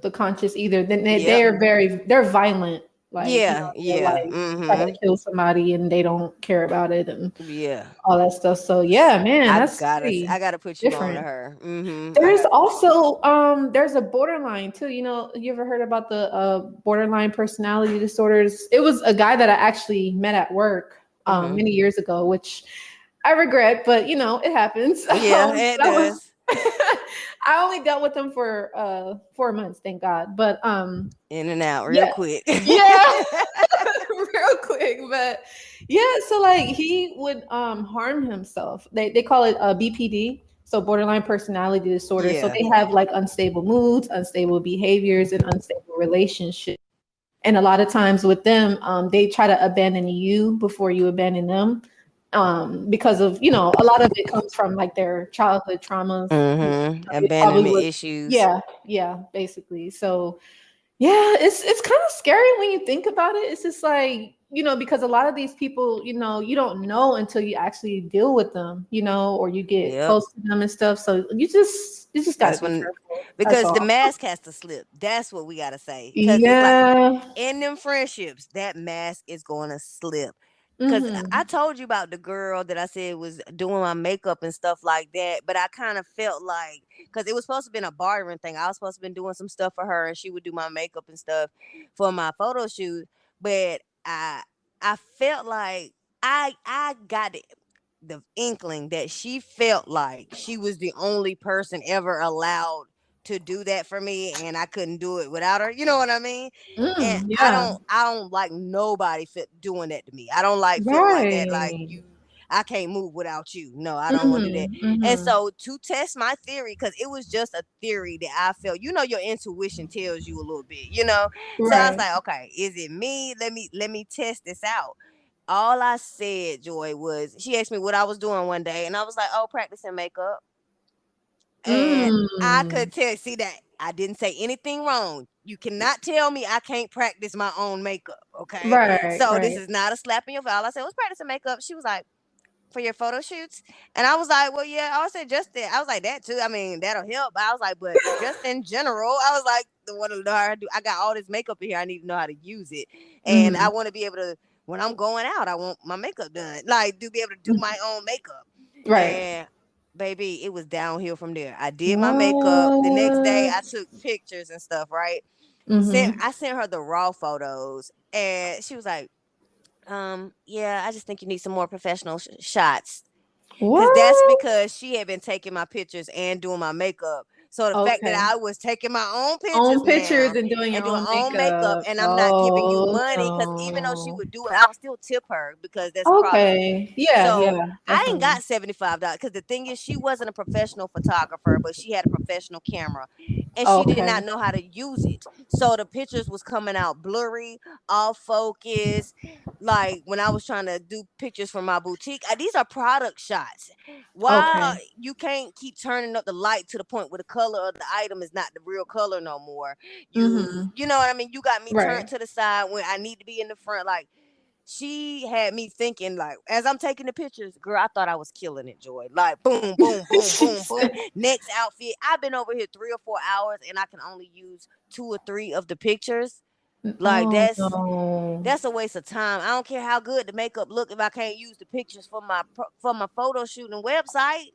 the conscious either. Then Yep. they're violent. Like, Yeah. they're Yeah. like try to Mm-hmm. kill somebody and they don't care about it and Yeah. all that stuff. So yeah, man, that's I pretty gotta put you on to different. her. Mm-hmm. I There's got. also there's a borderline too. You ever heard about the borderline personality disorders? It was a guy that I actually met at work Mm-hmm. many years ago, which I regret, but it happens. Yeah, it But I was does. I only dealt with him for 4 months, thank God. But In and out real yeah, quick. yeah, real quick. But yeah, so like he would harm himself. They call it BPD, so borderline personality disorder. So Yeah. they have like unstable moods, unstable behaviors, and unstable relationships. And a lot of times with them, they try to abandon you before you abandon them, because of a lot of it comes from like their childhood traumas. Mm-hmm. It probably Abandonment was, issues. yeah, yeah, basically. So yeah, it's kind of scary when you think about it. It's just like, because a lot of these people, you don't know until you actually deal with them, or you get Yep. close to them and stuff. So you just got to That's be when, careful. That's because the all. mask has to slip. That's what we gotta say. Because it's like Yeah. in them friendships, that mask is going to slip. Because I Hmm. told you about the girl that I said was doing my makeup and stuff like that. But I kind of felt like, because it was supposed to be a bartering thing. I was supposed to be doing some stuff for her, and she would do my makeup and stuff for my photo shoot. But I felt like I got the inkling that she felt like she was the only person ever allowed to do that for me, and I couldn't do it without her. You know what I mean? And Yeah. I don't like nobody doing that to me. I don't like feeling like that, like Right. I can't move without you. No, I don't want to do that. Hmm. And Hmm. so to test my theory, because it was just a theory that I felt, your intuition tells you a little bit. So I was Right. like, okay, is it me? Let me test this out. All I said, Joy, was she asked me what I was doing one day, and I was like, oh, practicing makeup. And I Mm. could tell, see that I didn't say anything wrong. You cannot tell me I can't practice my own makeup. Okay. Right. So this Right. is not a slap in your face. All I said was practicing makeup. She was like, for your photo shoots? And I was like, well, yeah, I said just that. I was like, that too. I mean, that'll help. But I was like, but just in general, I was like, the one to know how to do. I got all this makeup in here. I need to know how to use it. And I Hmm. want to be able to, when I'm going out, I want my makeup done. Like, be able to do my own makeup. Right. And baby, it was downhill from there. I did my makeup. The next day, I What? took pictures and stuff, right? Mm-hmm. I sent her the raw photos, and she was like, yeah, I just think you need some more professional shots. Cause that's What? because she had been taking my pictures and doing my makeup. So the fact that Okay. I was taking my own Own pictures pictures now and doing and your doing own own makeup, makeup. and I'm not giving you Oh money, because even though she no. would do it, I'll still tip her because that's product. Okay. Yeah, So yeah, I ain't definitely. got $75 because the thing is, she wasn't a professional photographer, but she had a professional camera, and she did not Okay. know how to use it. So the pictures was coming out blurry, off focus. Like when I was trying to do pictures for my boutique, these are product shots. Why Okay. you can't keep turning up the light to the point where the color of the item is not the real color no more? Mm-hmm. You know what I mean? You got me turned Right. to the side when I need to be in the front. Like, she had me thinking, like, as I'm taking the pictures, girl, I thought I was killing it, Joy. Like, boom, boom, boom, She boom, boom. said, Next outfit. I've been over here 3 or 4 hours, and I can only use 2 or 3 of the pictures. Like, oh no. that's a waste of time. I don't care how good the makeup look if I can't use the pictures for my photo shooting website.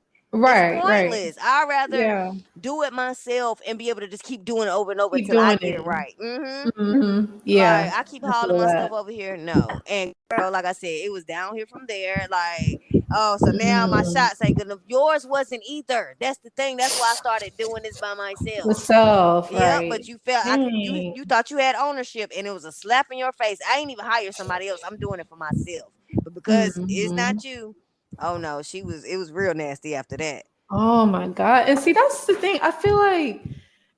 It's Right, right. pointless. I'd rather Yeah. do it myself and be able to just keep doing it over and over Keep till I doing get it it. right. Mm-hmm. Mm-hmm. Like, Yeah. I keep I hauling feel my that. stuff over here. No. And girl, like I said, it was down here from there. Like, oh, so now my Mm. shots ain't good enough. Yours wasn't either. That's the thing. That's why I started doing this by The myself. self, Yep, but right. you felt Dang. you thought you had ownership, and it was a slap in your face. I ain't even hire somebody else. I'm doing it for myself. But because it's Mm-hmm. not you, oh no, it was real nasty after that. Oh my God. And see, that's the thing. I feel like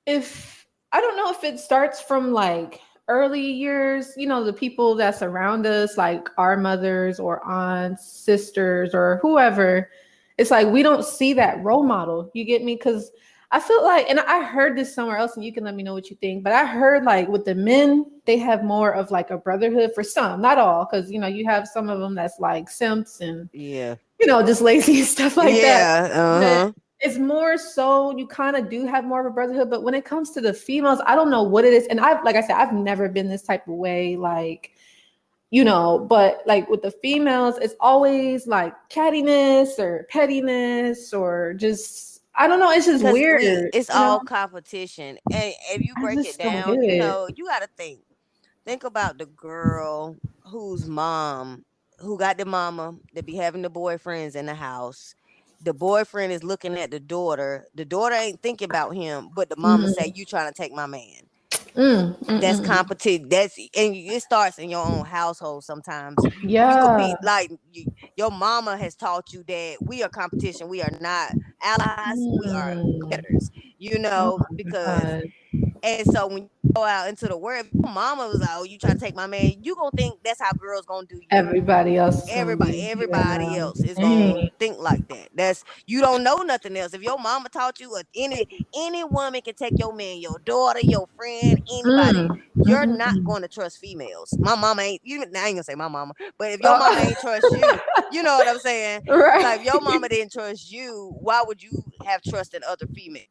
if I don't know if it starts from like early years, the people that surround us, like our mothers or aunts, sisters, or whoever, it's like we don't see that role model. You get me? Because I feel like, and I heard this somewhere else, and you can let me know what you think, but I heard like with the men, they have more of like a brotherhood for some, not all, because you have some of them that's like simps and Yeah. just lazy and stuff like that. Yeah. But Uh-huh. it's more so you kind of do have more of a brotherhood. But when it comes to the females, I don't know what it is. And like I said, I've never been this type of way, like, but like with the females, it's always like cattiness or pettiness or just, I don't know. It's just Cause weird. it's all competition, and if you I break it just don't down, get it. you got to think about the girl whose mom, who got the mama that be having the boyfriends in the house. The boyfriend is looking at the daughter. The daughter ain't thinking about him, but the mama say, Mm, "You trying to take my man." That's mm. competition. It starts in your own household. Sometimes you could Yeah. be like, your mama has taught you that we are competition. We are not allies. We are Mm. competitors. Oh my Because, God. and so when you go out into the world, if your mama was like, "Oh, you trying to take my man," you gonna think that's how girls gonna do you. Everybody else is gonna do. Everybody Yeah. else is gonna Dang. think like that. That's, you don't know nothing else. If your mama taught you, any woman can take your man, your daughter, your friend, anybody. Mm. You're not Mm-mm-mm. going to trust females. My mama ain't. I ain't gonna say my mama, but if your mama Oh, ain't trust you, you know what I'm saying. Like, if your right. mama didn't trust you, why would you have trust in other females?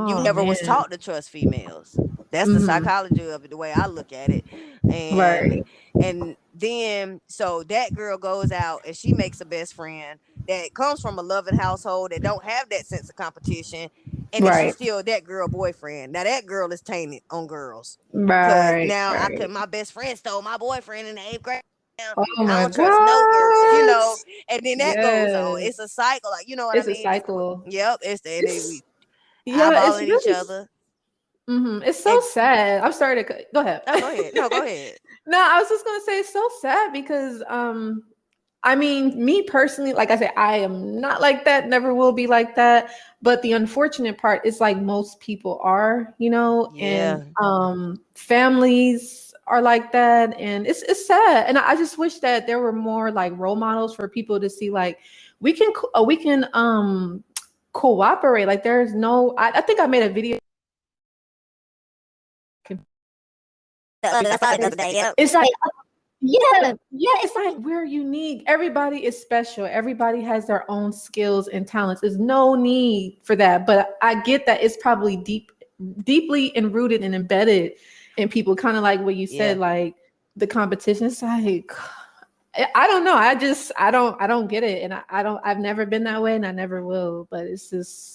You Oh never was man. taught to trust females. That's the Hmm. psychology of it, the way I look at it. and Right. and then so that girl goes out and she makes a best friend that comes from a loving household that don't have that sense of competition, and then she's Right. still that girl boyfriend. Now that girl is tainted on girls, because Right. now Right. my best friend stole my boyfriend in the 8th grade. Now Oh I my don't trust no girls, gosh. and then that goes on. It's a Yes. cycle, like, you know what I It's a mean? cycle. Yep, it's the, and then It's we yeah. It's eyeballing each really. other. It's so And sad. I'm sorry to go ahead. no, go ahead. No, go ahead. No, I was just gonna say it's so sad because I mean, me personally, like I said, I am not like that, never will be like that. But the unfortunate part is like most people are, and Yeah. families are like that, and it's sad. And I just wish that there were more like role models for people to see, like we can cooperate. Like there's no, I think I made a video. I saw it the other day. Yep. It's like yeah, it's like we're unique. Everybody is special. Everybody has their own skills and talents. There's no need for that. But I get that it's probably deeply enrooted and embedded in people, kind of like what you said, Yeah. like the competition. It's like I don't know. I don't get it. And I've never been that way and I never will. But it's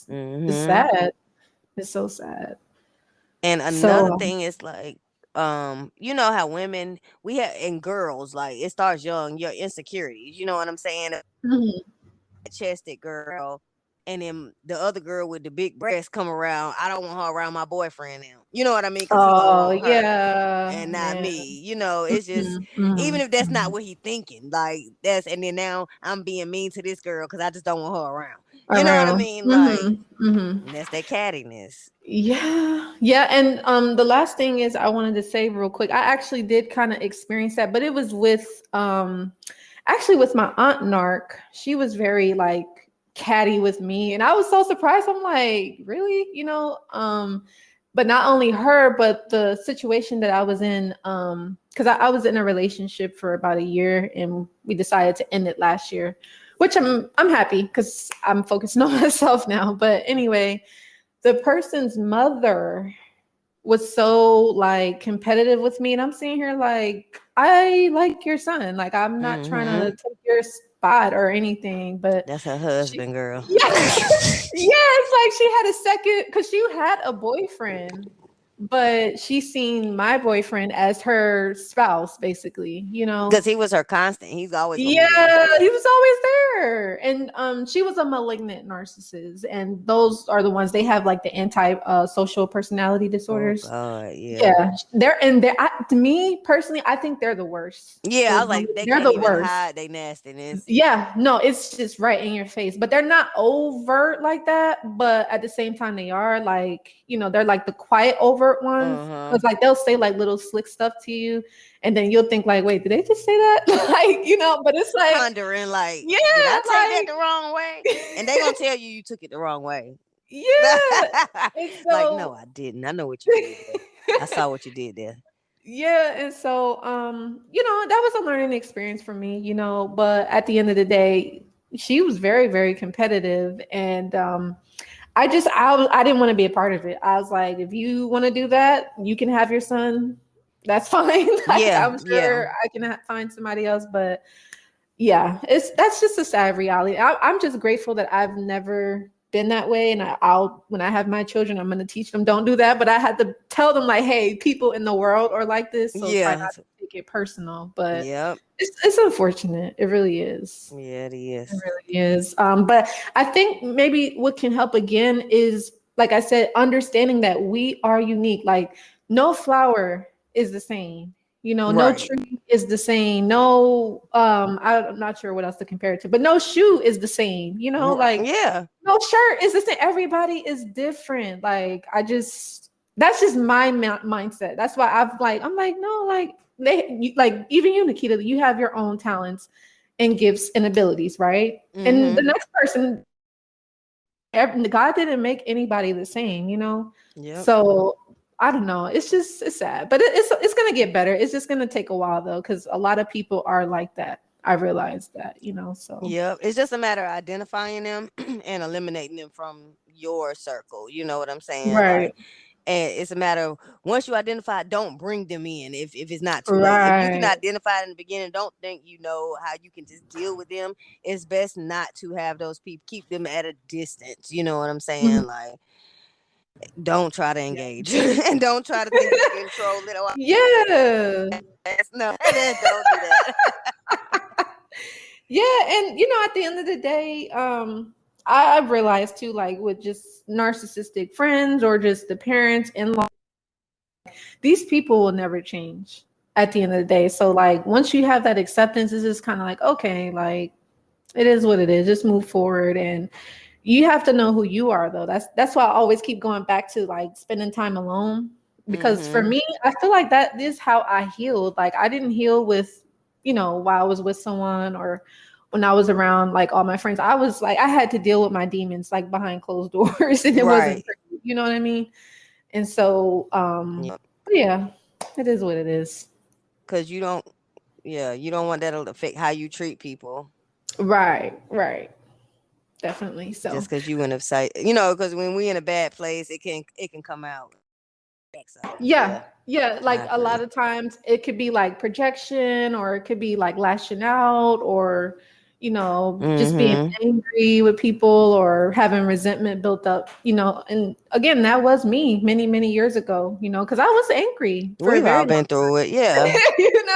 Hmm. sad. It's so sad. And another So, thing is like, you know how women we have and girls, like it starts young, your insecurities, you know what I'm saying? mhm. Chested girl, and then the other girl with the big breasts come around. I don't want her around my boyfriend now. You know what I mean? Because he gonna Oh, want her yeah, and not yeah. me. You know, it's just Mhm, even mhm, if that's not mhm. what he thinking, like that's and then now I'm being mean to this girl because I just don't want her around. You know what I Around. mean? Like Mhm, mhm. and that's that cattiness. Yeah, yeah, and the last thing is I wanted to say real quick. I actually did kind of experience that, but it was with actually with my aunt Narc. She was very like catty with me, and I was so surprised. I'm like, really, but not only her, but the situation that I was in, because I was in a relationship for about a year, and we decided to end it last year, which I'm happy because I'm focusing on myself now. But anyway, the person's mother was so like competitive with me, and I'm seeing here like I like your son, like I'm not trying to Mm-hmm. take your spot or anything, but That's her she, husband, girl. yeah, yeah, it's like she had a second because she had a boyfriend, but she seen my boyfriend as her spouse, basically, Because he was her constant. He's always gonna be there. yeah, he was always there. And she was a malignant narcissist. And those are the ones they have like the anti social personality Oh disorders. God, yeah. Yeah. To me personally, I think they're the worst. Yeah, I was like, they They're can't the even worst. hide their nastiness. Yeah, no, it's just right in your face. But they're not overt like that. But at the same time, they are like, they're like the quiet, overt ones. Uh-huh. Because like they'll say like little slick stuff to you, and then you'll think like, wait, did they just say that? Like, but it's like, Pondering like, yeah, did I take that like, the wrong way? And they gonna tell you took it the wrong way. yeah. And Like, no, so I didn't. I know what you did there. I saw what you did there. yeah, and so that was a learning experience for me, but at the end of the day, she was very, very competitive, and I didn't want to be a part of it. I was like, if you want to do that, you can have your son. That's fine. Like Yeah, I'm yeah. sure I can find somebody else, but yeah, that's just a sad reality. I'm just grateful that I've never been that way, and I'll when I have my children, I'm going to teach them don't do that. But I had to tell them like, hey, people in the world are like this, so try Yeah. not to take it personal. But Yep. it's unfortunate. It really is. Yeah, it It is. really is. But I think maybe what can help again is, like I said, understanding that we are unique. Like no flower is the same. No Right. tree is the same. No, I'm not sure what else to compare it to, but no shoe is the same. Like Yeah. no shirt is the same. Everybody is different. Like that's just my mindset. That's why I'm like, no, like like even you, Nakita, you have your own talents and gifts and abilities, right? And the Mm-hmm. next person, God didn't make anybody the same. Yep. So I don't know. It's sad, but it's gonna get better. It's just gonna take a while though, because a lot of people are like that. I realized that. So Yep. It's just a matter of identifying them and eliminating them from your circle. You know what I'm saying? Like, right, and it's a matter of once you identify, don't bring them in if it's not too late. If you can right. identify it in the beginning, don't think you know how you can just deal with them. It's best not to have those people, keep them at a distance. You know what I'm Mhm. saying? Like, don't try to engage and don't try to think you can control it. Oh, Yeah. no, don't do that. Yeah, and at the end of the day, I've realized too, like with just narcissistic friends or just the parents in law, these people will never change at the end of the day. So like once you have that acceptance, it's just kind of like, okay, like it is what it is. Just move forward, and you have to know who you are though. That's why I always keep going back to like spending time alone. Because for Mm-hmm. me, I feel like that is how I healed. Like I didn't heal with, while I was with someone or when I was around like all my friends. I was like I had to deal with my demons like behind closed doors and it wasn't Right. pretty, you know what I mean? And so Yep. but yeah, it is what it is. Because you don't, yeah, you don't want that to affect how you treat people. Right, right. Definitely. Just So because you in a site, because when we in a bad place, it can come out. So yeah, yeah, yeah. I Like a lot agree. of times it could be like projection or it could be like lashing out or just being Mm-hmm. angry with people or having resentment built up, and again, that was me many, many years ago, because I was angry for a We've all very long been through it. Yeah.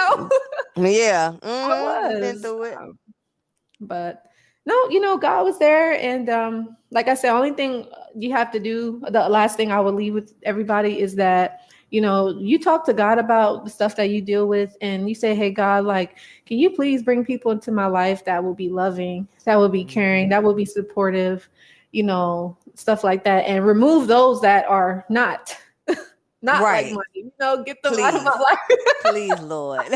time. Yeah. I We've been was. through it. But no, God was there. And like I said, only thing you have to do, the last thing I will leave with everybody is that, you talk to God about the stuff that you deal with and you say, hey, God, like, can you please bring people into my life that will be loving, that will be caring, that will be supportive, stuff like that. And remove those that are not like Right. money, get them out of my Please. life. Please, Lord.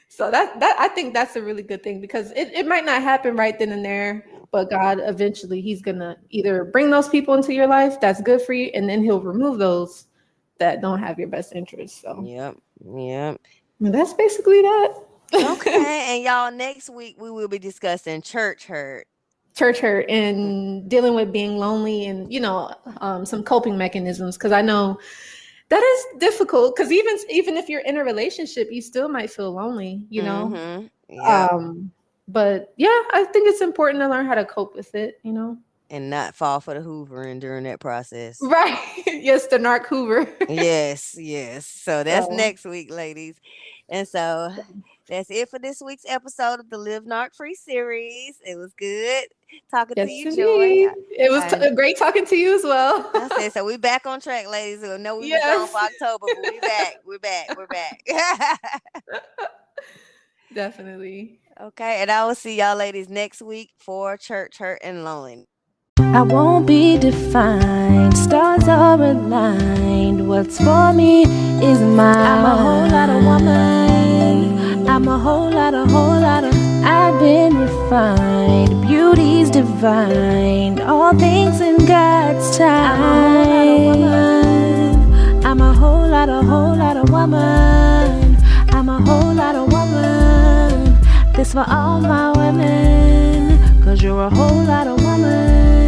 So that I think that's a really good thing because it might not happen right then and there, but God eventually he's gonna either bring those people into your life that's good for you, and then he'll remove those that don't have your best interest. So Yep. Yep. that's basically that. Okay. And y'all, next week we will be discussing church hurt. Church hurt and dealing with being lonely and some coping mechanisms, because I know that is difficult because even if you're in a relationship you still might feel lonely. Mm-hmm. Yep. Um, but yeah, I think it's important to learn how to cope with it. And not fall for the hoovering during that process. Right. Yes, the narc Hoover. Yes, yes. So that's So next week, ladies. And so that's it for this week's episode of the Live Narc Free series. It was good talking to yes, you, Joy. indeed. It was And great talking to you as well. I said, so we back on track, ladies. I know we was gone Yes, for October, but we back. We're back. We're back. definitely. Okay, and I will see y'all ladies next week for Church Hurt and Lonely. I won't be defined, stars are aligned. What's for me is mine. I'm a whole lot of woman. I'm a whole lot of. I've been refined, beauty's divine. All things in God's time. I'm a whole lot of woman. I'm a whole lot of woman. This for all my women, 'cause you're a whole lot of woman.